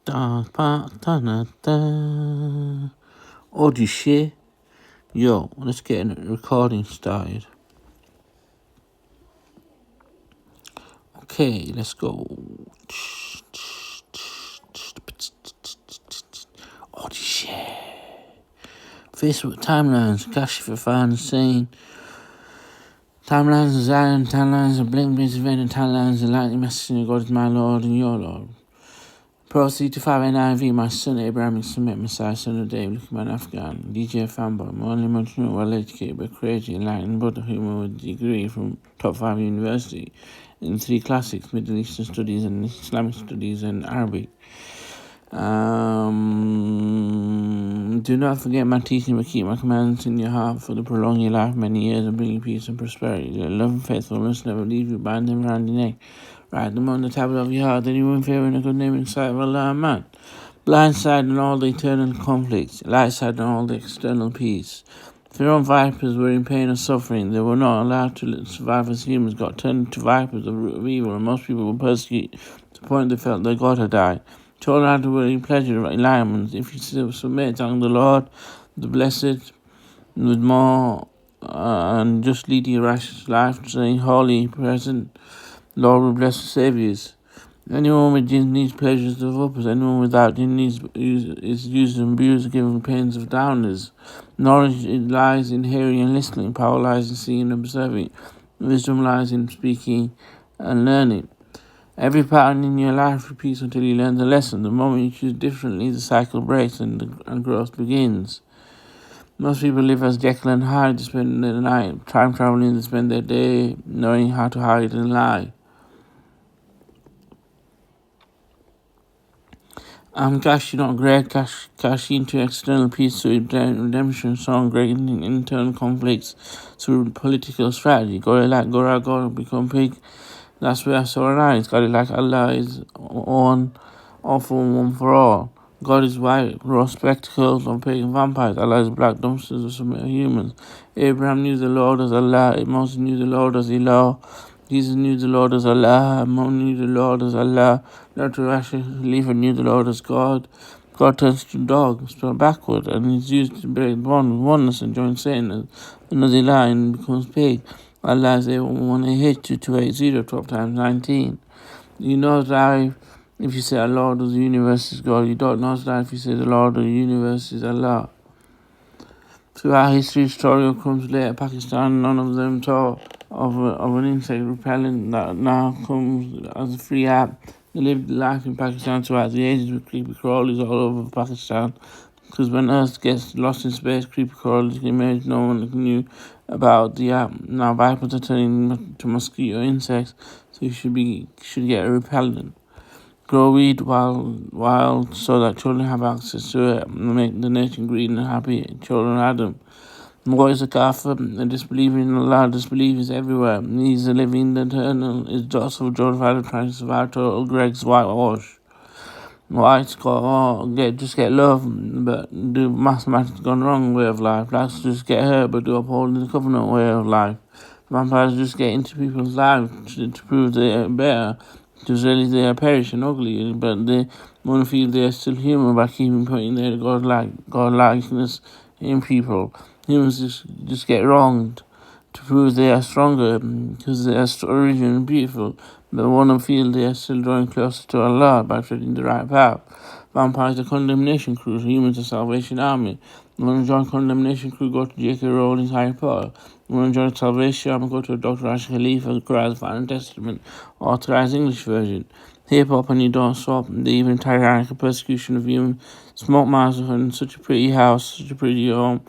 Da, ba, da, da, da. Audio share. Yo, let's get a recording started. Okay, let's go. Audio share. Facebook timelines. Kashif fans saying timelines are Zion, timelines are blink, event, and timelines are lightning message. God is my Lord and your Lord. Proceed to 5 NIV, my son Abraham Submit, Messiah, son of David, Lukeman Afghan, DJ Fanboy, my only much well educated but crazy, enlightened Buddha human with a degree from top 5 university in 3 classics, Middle Eastern studies and Islamic studies and Arabic. Do not forget my teaching, but keep my commands in your heart for to prolong your life many years and bring you peace and prosperity. Let love and faithfulness never leave you, bind them around your neck. Write them on the tablet of your heart, that you won't fear in a good name in sight of Allah, man. Blind side in all the eternal conflicts, light side in all the external peace. If your own vipers were in pain and suffering, they were not allowed to survive as humans, got turned into vipers, the root of evil, and most people were persecuted to the point they felt their God had died. Told out to willing pleasure of enlightenment, if you still submit unto the Lord, the blessed, with more and just lead your righteous life, saying, Holy, present, Lord will bless the Saviours. Anyone with jinn needs pleasures of uppers. Anyone without jinn needs is used and abused, given pains of downers. Knowledge lies in hearing and listening. Power lies in seeing and observing. Wisdom lies in speaking and learning. Every pattern in your life repeats until you learn the lesson. The moment you choose differently, the cycle breaks and growth begins. Most people live as Jekyll and Hyde. They spend their night time traveling. They spend their day knowing how to hide and lie. Cash, not Greg, cash into external peace through redemption, song, Greg internal conflicts through political strategy. Got it like Gora, become pig. That's where I saw it eyes. Got it like Allah is one, all for one for all. God is white, raw spectacles of pagan vampires. Allah is black dumpsters of some humans. Abraham knew the Lord as Allah. Moses knew the Lord as Elah. Jesus knew the Lord as Allah. Muhammad knew the Lord as Allah. Dr. Rashid Khalifa knew the Lord as God. God turns to dog, spelled backward, and is used to break bond with oneness and join Satan as another lie and becomes pig. Allah is 118, 12 times 19. You know that if you say the Lord of the universe is God, you don't know that if you say the Lord of the universe is Allah. Throughout history, story comes later, Pakistan, none of them taught of an insect repellent that now comes as a free app. They lived life in Pakistan throughout the ages with creepy crawlies all over Pakistan. Because when Earth gets lost in space, creepy crawlies can emerge. No one knew about the app. Now vipers are turning to mosquito insects, so you should get a repellent. Grow weed wild so that children have access to it and make the nation green and happy. Children Adam. What is a kafir? A disbeliever in Allah. Disbelief is everywhere. He's the living, the eternal. Is docile, Jordan trying to survive total Greg's whitewash. Whites just get love, but do mathematics gone wrong way of life. Blacks just get hurt, but do upholding the covenant way of life. Vampires just get into people's lives to prove they are better. Because really they are perish and ugly, but they want to feel they are still human by keeping putting their godlikeness in people. Humans just get wronged to prove they are stronger because they are original and beautiful, but want to feel they are still drawing closer to Allah by treading the right path. Vampires are condemnation crew, humans are Salvation Army. Want to join condemnation crew, go to J.K. Rowling's Harry Potter. Want to join Salvation Army, go to Dr. Rashid Khalifa, Quran's Final Testament, authorized English version. Hip hop and you don't stop. The even tyrannical persecution of human smoke massacre in such a pretty house, such a pretty home,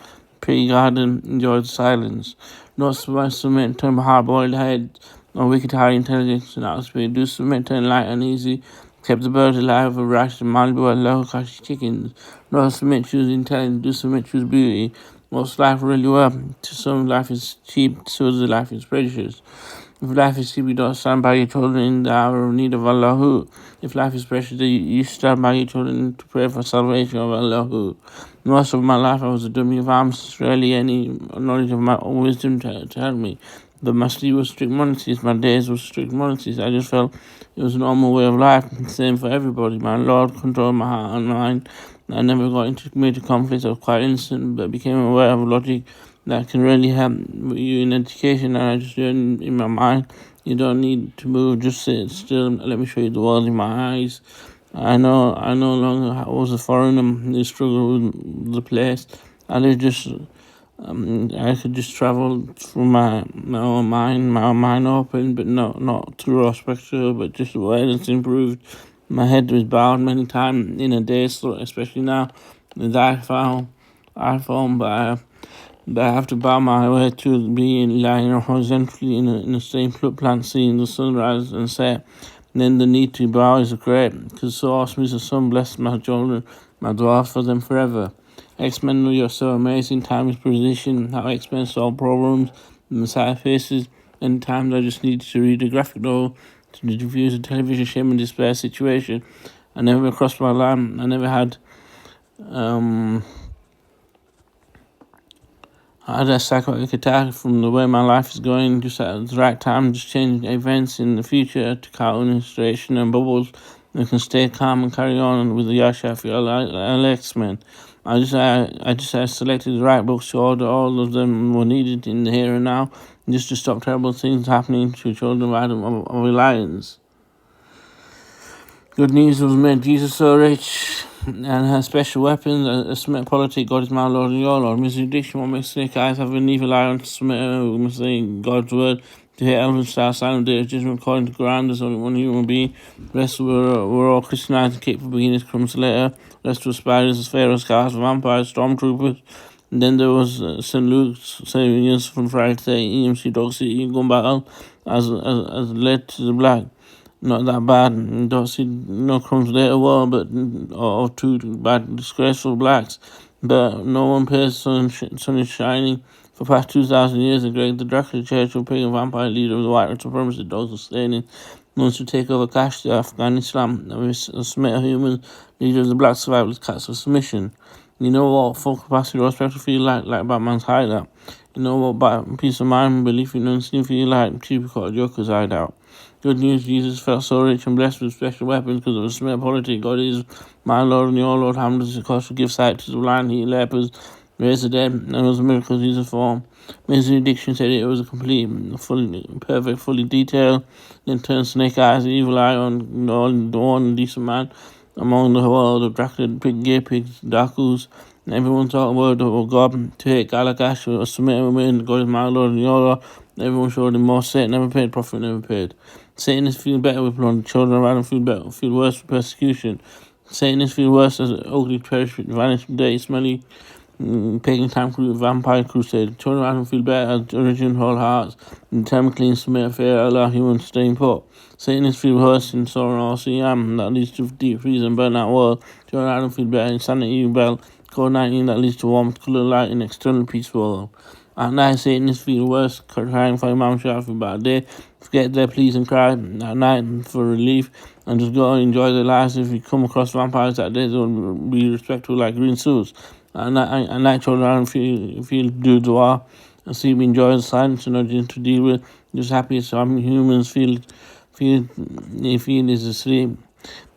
pretty garden, enjoyed silence. Not submit to hard-boiled head or wicked high intelligence and outspeed. Do submit to light and easy. Kept the birds alive with rice and Malibu and low Kashi chickens. Not submit, choose intelligence. Do submit, choose beauty. Most life really well. To some, life is cheap. To others, life is precious. If life is cheap, you don't stand by your children in the hour of need of Allah. If life is precious, you stand by your children to pray for salvation of Allah. Most of my life, I was a dummy of arms, rarely any knowledge of my own wisdom to help me. But my sleep was strict monarchies, my days were strict monarchies. I just felt it was a normal way of life, same for everybody. My Lord controlled my heart and mind. I never got into major conflicts. I was quite innocent, but became aware of logic that can really help you in education. And I just learned in my mind, you don't need to move, just sit still and let me show you the world in my eyes. I no longer was a foreigner who struggled with the place. I could just travel through my own mind open, but not through structure, but just awareness improved. My head was bowed many times in a day, so especially now with iPhone, but I have to bow my way to being lying horizontally in the same plant, seeing the sunrise and set. And then the need to bow is great, because so awesome is the sun, bless my children, my dwarfs for them forever. X-Men, you're so amazing. Time is precision. How X-Men solve problems. The Messiah faces. And times I just needed to read a graphic novel to diffuse a television shame and despair situation. I never crossed my line. I never had I had a psychotic attack from the way my life is going, just at the right time, just changing events in the future to cartoon illustration and bubbles. I can stay calm and carry on with the Yashafi X-Men. I just selected the right books to order. All of them were needed in the here and now, just to stop terrible things happening to children of reliance. Good news was made Jesus so rich and has special weapons. A Semitic politic, God is my Lord and your Lord. Misery Diction, what makes snake eyes have an evil eye on Semitic, who must say God's word. To hear elephant star, sign of day of judgment, according to Quran, there's only one human being. The rest were all Christianized and capable beginners, crumbs later. The rest were spiders, pharaohs, cars, vampires, stormtroopers. And then there was St. Luke's saving us from Friday, EMC Dog City, gun battle, as led to the black. Not that bad. Don't see no crumbs later war, but or two bad disgraceful blacks. But no one pays sun is shining. For past 2,000 years, the Greg the Dracula Churchill, pagan vampire leader of the white supremacist dogs of staining, wants to take over Kashif, the Afghan Islam, a Semitic human leader of the black survivors, cats of submission. You know what full capacity respect to feel like Batman's hideout. You know what peace of mind and belief in unseen feel like Chief Caught Joker's hideout. Good news, Jesus felt so rich and blessed with special weapons because of the Semitic polity. God is my Lord and your Lord. Hamdus, of course, give sight to the blind, heal lepers, raise the dead, and those miracles he's performed. Misery Diction said it was a complete, perfect, fully detailed, then turned snake eyes, evil eye on the one decent man among the world of Dracula, gay pigs, Dakus, and everyone talked word of God to hate Galagash, or submit women, God is my Lord and your Lord. Everyone showed him more Satan never paid, prophet never paid. Satanists feel better with blood, children around them feel worse with persecution. Satanists feel worse as ugly, perish, vanish, dirty, smelly, pagan time vampire crusade. Children around them feel better as original whole hearts, and time clean, submit, fear, Allah, human, staying put. Satanists feel worse in sorrow, or CM, that leads to deep freeze and burnout world. Children around them feel better, insanity, rebel, COVID-19, that leads to warmth, colour, light, and external peace world. At night, Satanists feel worse, crying for Imam Shafi, but they forget their pleas and cry at night for relief and just go and enjoy their lives. If you come across vampires that day, they'll be respectful like green suits. At night, children feel do dua and see me enjoy the silence and urging to deal with. Just happy so humans feel is asleep.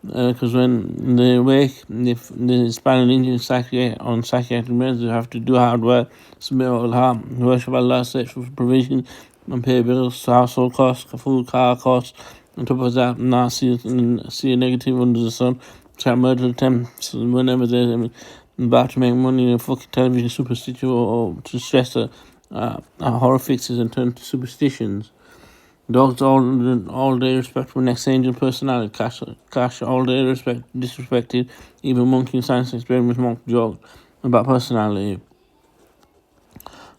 Because when they awake, the spinal injury psychiatric meds, they have to do hard work, submit all heart, worship Allah, search for provision, and pay bills, household costs, food, car costs. On top of that, now see a negative under the sun, try murder attempts whenever they're about to make money, a fucking television superstition, or to stress horror fixes and turn to superstitions. Dogs all day respect for next angel personality. Cash all day disrespected. Even monkey science experiments monk joke about personality.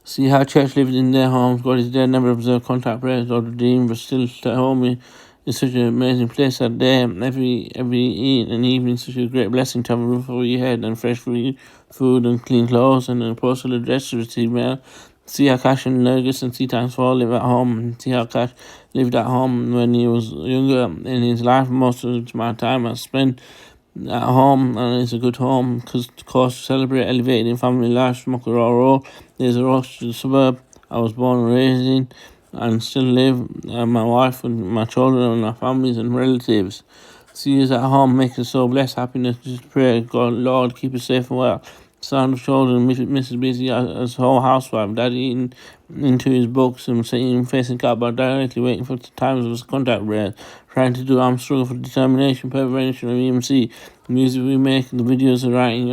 See how church lived in their homes. God is there, never observed contact prayers or redeemed, but still at home is such an amazing place that day. Every evening such a great blessing to have a roof over your head and fresh food and clean clothes and a postal address to receive mail. See how Cash and Nergis and C times 4 live at home. See how Cash lived at home when he was younger in his life. Most of my time I spent at home, and it's a good home because, of course, to celebrate elevating family life, smoke a raw roll. There's a rush to the suburb I was born and raised in. and still live. My wife and my children and our families and relatives. See us at home, make us so blessed. Happiness, just pray, God, Lord, keep us safe and well. Sound of children, Mrs. Busy as whole housewife, Daddy eating into his books and sitting facing God, but directly waiting for the times of his contact rare. Trying to do arm struggle for determination, preparation of EMC. The music we make, the videos are writing,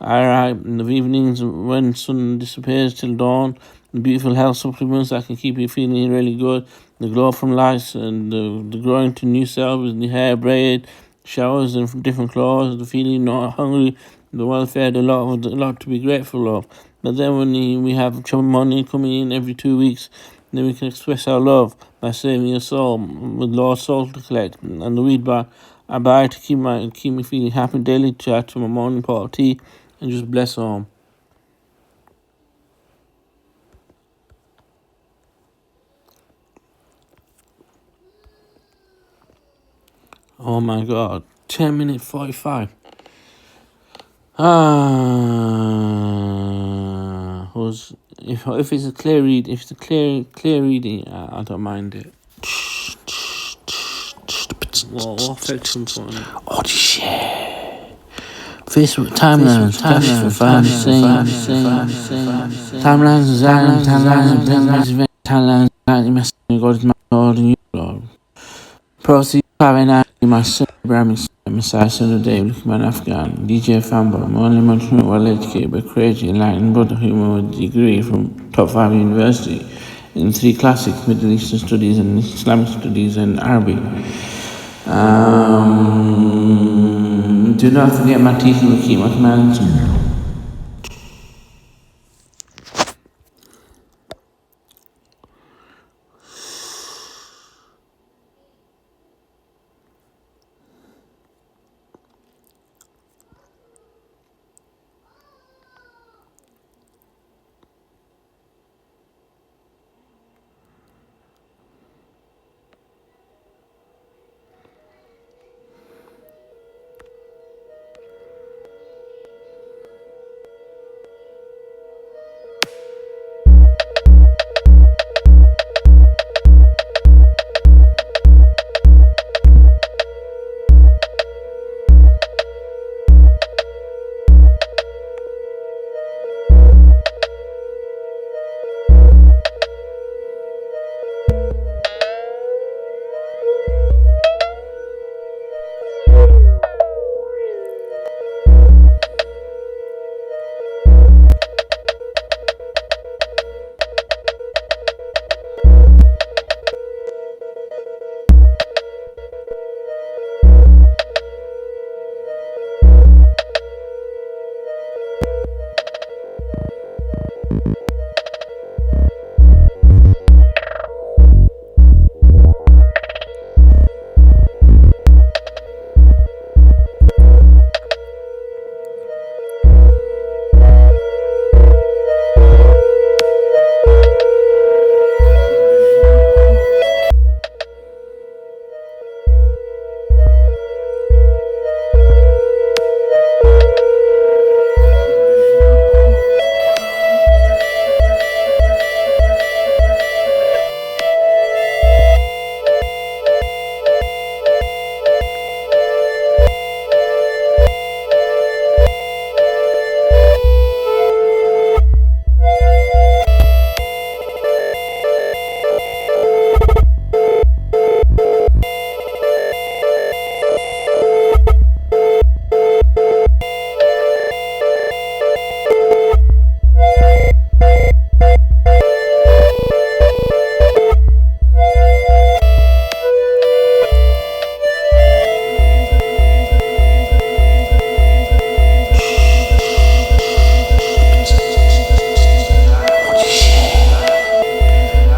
I write in the evenings when sun disappears till dawn. The beautiful health supplements that can keep you feeling really good. The glow from lights and the growing to new cells in the hair braid, showers and different clothes, the feeling not hungry, the welfare, a lot to be grateful of. But then when we have money coming in every 2 weeks, then we can express our love by saving a soul with lost soul to collect. And the weed bar I buy to keep me feeling happy daily. Chat to my morning pot of tea and just bless home. Oh my God, 10 minutes 45. Was if it's a clear read, if it's a clear reading, I don't mind it. What effects on phone? Oh shit! Facebook timelines, timelines, proceed having my Abrahamic Messiah son of David, Lukeman Afghan, DJ Fanboy, my only man well educated but crazy, enlightened brother human with a degree from top 5 university in 3 classics, Middle Eastern studies and Islamic studies and Arabic. Do not forget my teeth will keep my commands.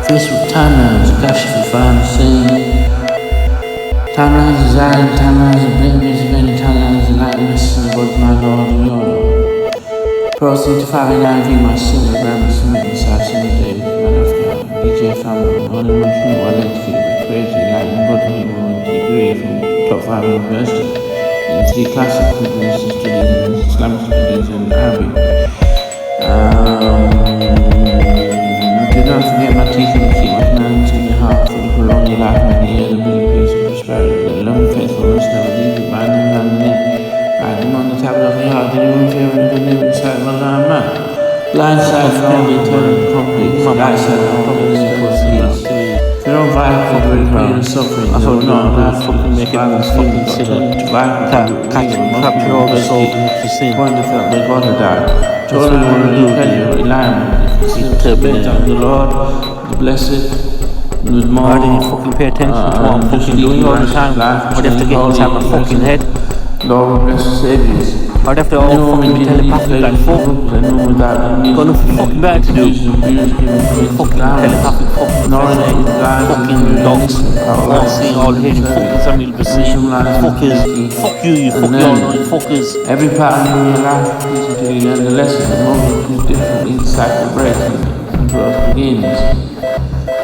Facebook timelines, Kashif timelines design, timelines of babies, many timelines and likeness and God my Lord and your Lord. Proceed to 590, my sin, Abraham, Smith, Messiah, son of David, man of God, DJ Family, only one true, well educated, crazy, enlightened, brother, with a degree from top 5 university in 3 classic Middle studies and Islamic studies and Arabic. Do not don't forget my teeth and keep my commandments in your heart, for to prolong your life and years and bring peace and prosperity. Let loving faithfulness never leave you, bind them around your neck. Write them on the tablet of your heart, that you won't fear when good name inside of Allah and man. Blind side from all the eternal conflicts, blind side from all the needs. If you don't fight for great pain and suffering, I thought not allowed fucking make it on fucking sinner. To capture all the souls into sin. Point the fact that God had died. That's what you want to do, rely on the Lord, the blessed, with more. Why didn't you fucking pay attention to what I'm fucking doing all the time? I'd have to get inside my fucking head. Lord bless the saviors. I'd have to all fucking telepathic like fuck. Got nothing fucking better to do. Fucking telepathic fucking dogs. All seeing, all hearing, fucking Samuel Basir. Fuckers. Fuck you fucking annoying fuckers. Every part of your life is until you learn the lesson. The moment is different, each cycle breaks and growth begins.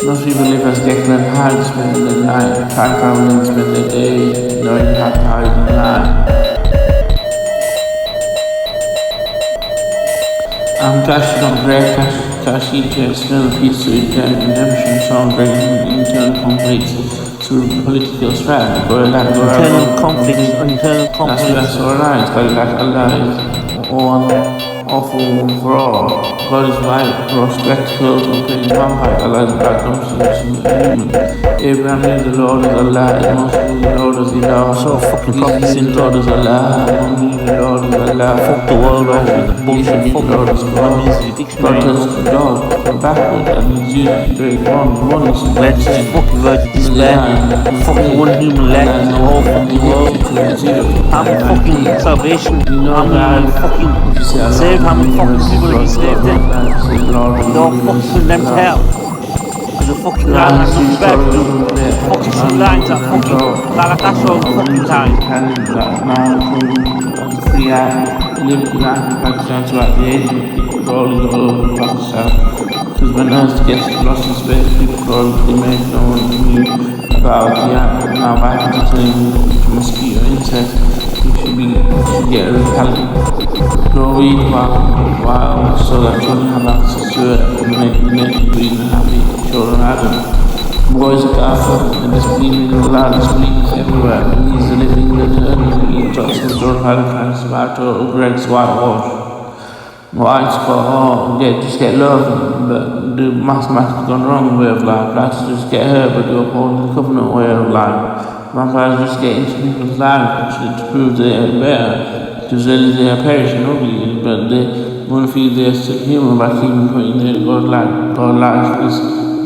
Most people live as Declan Hyde, spend their night, time traveling, spend their day, knowing how to hide and lie. I'm Kashif, not great. Kashif to external peace, to redemption, song breaking internal conflicts through political strategy. Internal conflicts. That's alright, like Allah is awful for all. God is white, raw spectacles, and playing vampire. Allah is black, human. Abraham is the Lord is Allah, is Muslim the Lord is Allah. So fucking practicing the Lord is Allah, the Lord is Allah. Fuck the world over with the bullshit. Fuck the Lord is God. God tells the dog from backward and he's used very one is let's just fucking virgin despair. Fucking one human left in the whole fucking world. I'm fucking salvation. I'm fucking saved. How many fucking people are you saved then? You're fucking putting them to hell. There's a fucking line that's not fair to do. Fucking some lines that fucking like that's all fucking time. Free out, live in Pakistan throughout the age, rolling all over Pakistan. Because when Earth gets lost in space, people call it the man no one knew about now by considering mosquito insect, you should get repellent. Grow weed while so that children have access to it and make the nature green and happy children have them. Boys are careful and discipline in Allah, discipline is everywhere. And he's the living eternal, Johnson, Jordan, Valentine's, Sabato, Greg's whitewash. White's got, just get love, but the mathematics gone wrong way of life. Blacks just get hurt, but do uphold the covenant way of life. Vampires just get into people's lives to prove they are better, because they are perishing ugly, but they want to feel they're still human by keeping putting their God likeness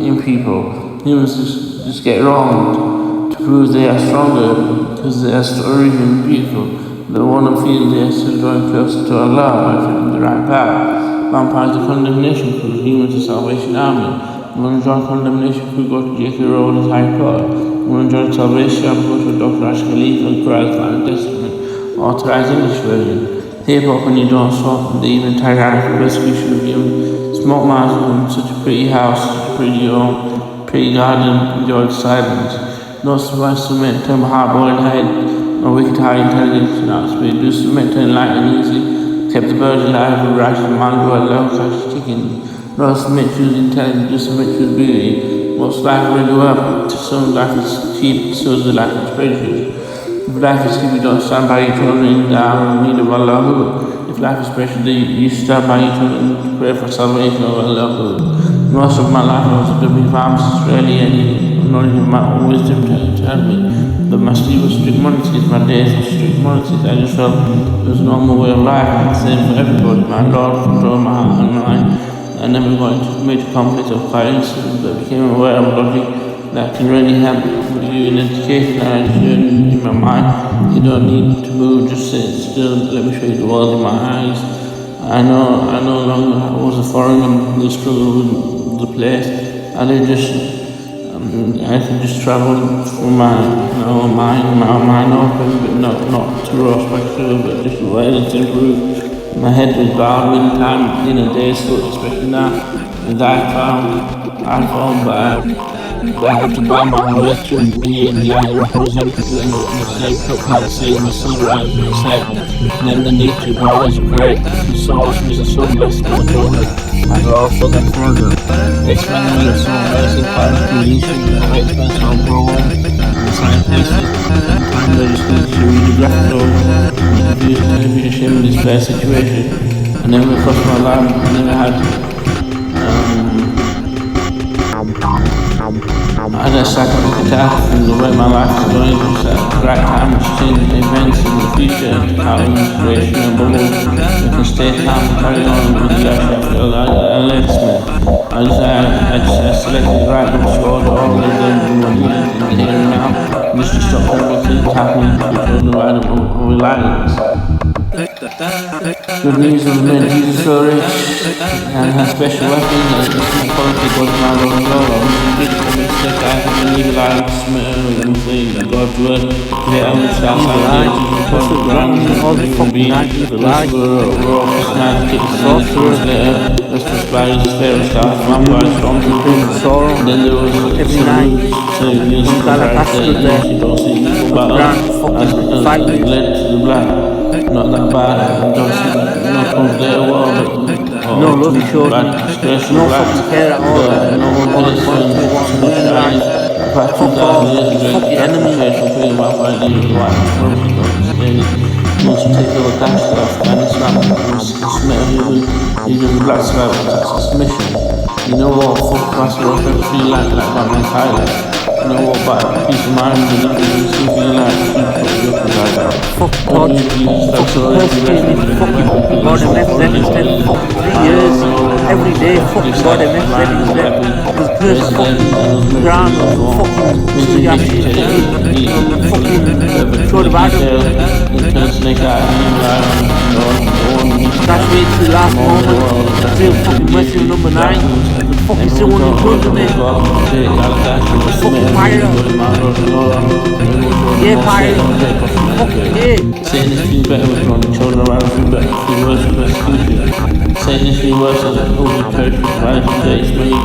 in people. Humans just get wronged to prove they are stronger because they are originally beautiful. They want to feel they are still going closer to Allah by fitting the right path. Vampires are condemnation crew, humans are Salvation Army. You want to join condemnation crew, go to J.K. Rowling's Harry Potter. You want to join Salvation Army, go to Dr. Ash Khalif and Christ Final Testament, authorized English version. Hip hop and you don't swap, they even tyrannical persecution of you. Smoke mouths such a pretty house, such a pretty home. Pretty garden, enjoyed silence. No surprise to men, turn my hard-boiled head. No wicked high intelligence, not speed. Do submit to light and easy. Kept the birds alive with rice and mango and low cash chicken. No submit to intelligence, do submit to beauty. Most life really well. To some life is cheap, so the life is precious. If life is cheap, you don't stand by each other in down in need of Allah. If life is precious, you stand by each other and pray for salvation of Allah. Most of my life I was to be farms Australia and not even my own wisdom to tell me. But my sleep was strict monarchies, my days were strict monarchies. I just felt it was a normal way of life, and the same for everybody. My Lord controlled my heart and mind. I never got into major conflicts of coincidence, but became aware of logic that can really help you in education and in my mind. You don't need to move, just sit still, let me show you the world in my eyes. I no longer was a foreigner in the struggle with the place. I could just travel through my mind open, but not too respectful, but just waiting to improve. My head was bowed many times in a day, so especially now, as I found by بعد ما عرفت بإذن الله represented in the sacred palaces and sunrise and set. And then the nature was great. The source was a sunless children. And also the further. Expanding the soul as a part of creation, the expense of growing, and scientific, and primary schools to read the graphical, and the shame in this bad situation. I never crossed my line, I never had I just sat on the guitar and the way my life is going, it's a great time to change events in the future, how inspiration and bubbles, you can stay calm and carry on with the actual enlistment. I just selected the right books for all of them in the here and now, just to stop everything happening between the right and reliance. Good news was made Jesus so rich and has special weapons and it's quality God man of God. I'm big for mistake I can evil eyes and say God's word. Yeah, I'm just outside What's the ground? All the fucking night, evil eye. Sorcerers later, let's just buy his fair stars, vampires, storms and things. Then there was every night. You got a bastard there. Fucking fighting. Led to the black. Not that bad, don't see no comes there well, no love showed me, no fucking care at all, no one is fuck the enemy. Once you take all the cash to Afghanistan, even the black sky, that's a mission. You know what, fuck class work, I feel like by my Thailand. You know what, but peace of mind, you feel like fuck God, fucking persecuting me, fucking God and representing for 3 years, every day, fucking God and representing was cursed, fucking ground, fucking fucking short of Adam. That's way to the last moment, still fucking messing number 9, fucking still want to prove to me. Fucking pirate. Yeah, pirate. Fucking yeah. Saying this feel better with running children around, feel better, feel worse with persecution. Saying this feel worse as an over church with rising days, pain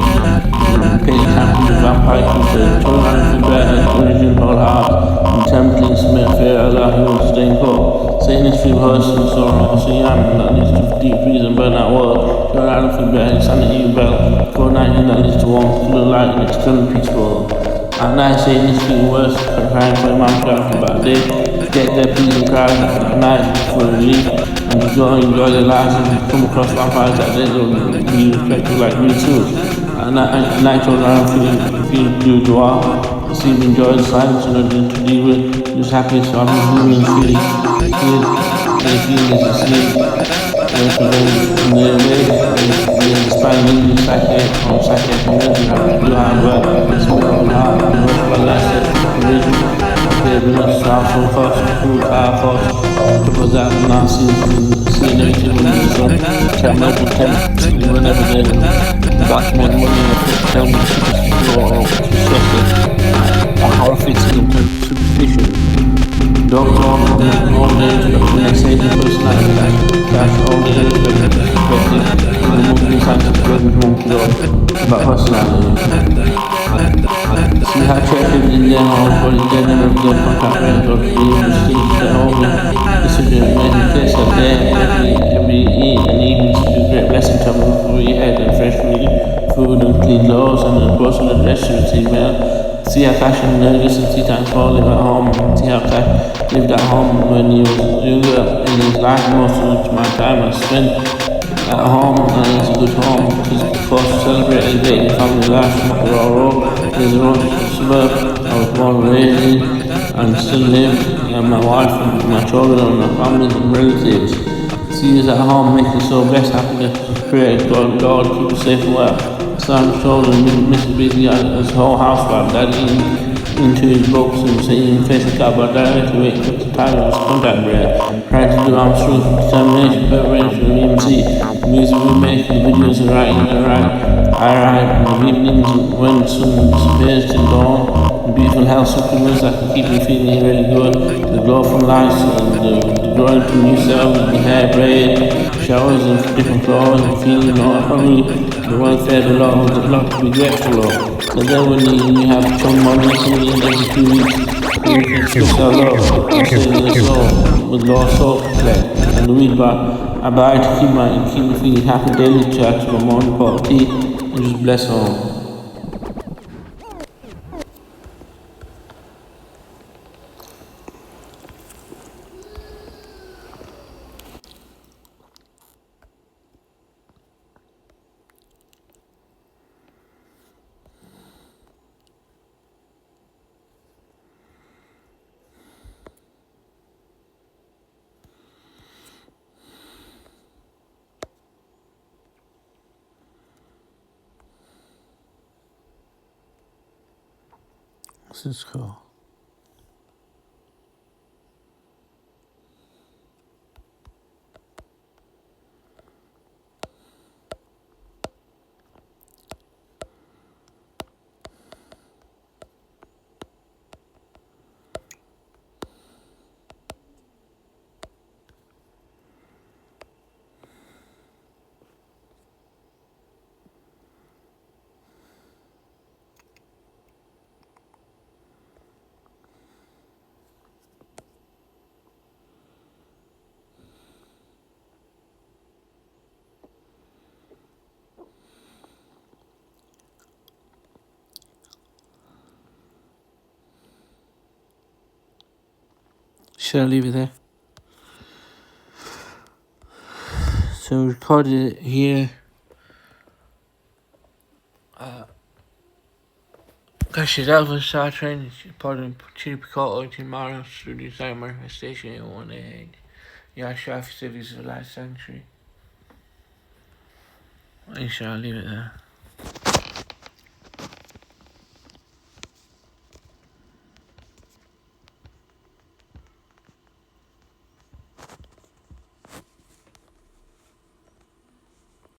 camping with vampires, children around feel better, origin whole heart, and tempting Smith, fear Allah, he wants to stay in court. Saying this feel worse and sorrow, see I'm that leads to deep freeze and burn out world. Children around feel better, insanity belt, COVID-19 that leads to warmth, full of light and external peaceful. At night saying this feel worse, crying for a man crying for a bad day. Get their peace and cry at night for relief and enjoy their lives and come across vampires that they don't be respected like me too. And night children around feel blue joie, seem to enjoy the silence and nothing to deal with, just happy so I'm human feeling they feel is asleep. In their way, they expand the psyche from psyche community, do hard work, it's more on hard, and work for less religion. They've been a social cost, food, car cost, because that Nazis see negative when you son, kept local temps, you were never there. That's more money in the tell me to discuss a horrific superstition. Doctor, all day, relaxation, personality, cash, all day, respected, and the moving science of present about personality. See how checked in their house, but they never get contact rate or being received at home. This is a many place up there every evening to do great blessing to them before you head and fresh food and clean clothes and a personal dress email. See how Cash and Nergis and Tea Time Paul live at home. See how Cash lived at home when he was younger in his life. Most of my time I spent at home, and it's a good home because before to celebrate his day in family life from Road, there's a road suburb I was born and raised in and still live, and my wife and my children and my family and relatives. See us at home making so blessed, happy to pray God keep us safe and well. Son, children, Mr. Busy as whole house while daddy into his books and saying face the God but directly wait for the time of his contact bread. Trying to do arms through determination, preparation, and even see the music we make, the videos and writing and I write in the evenings when the sun disappears till dawn. The beautiful health supplements that can keep me feeling really good. The glow from life and the growing to new selves, the hair braid, showers of different clothes, and feeling not hungry, the welfare of a lot to be grateful of. But then when you have chum money coming in every 2 weeks, you can switch that love. I'm saying it's low, with lost soul to collect. And the weed bar, I buy to keep me feeling happy daily to my morning pot of tea, and just bless home. This is cool. Should I leave it there? So recorded it here. Kashif Alpha Star Training, pardon, Chiripikoto, Timaro, Studio Design Manifestation in 1A. Yashafi Cities of Life Sanctuary. I shall leave it there.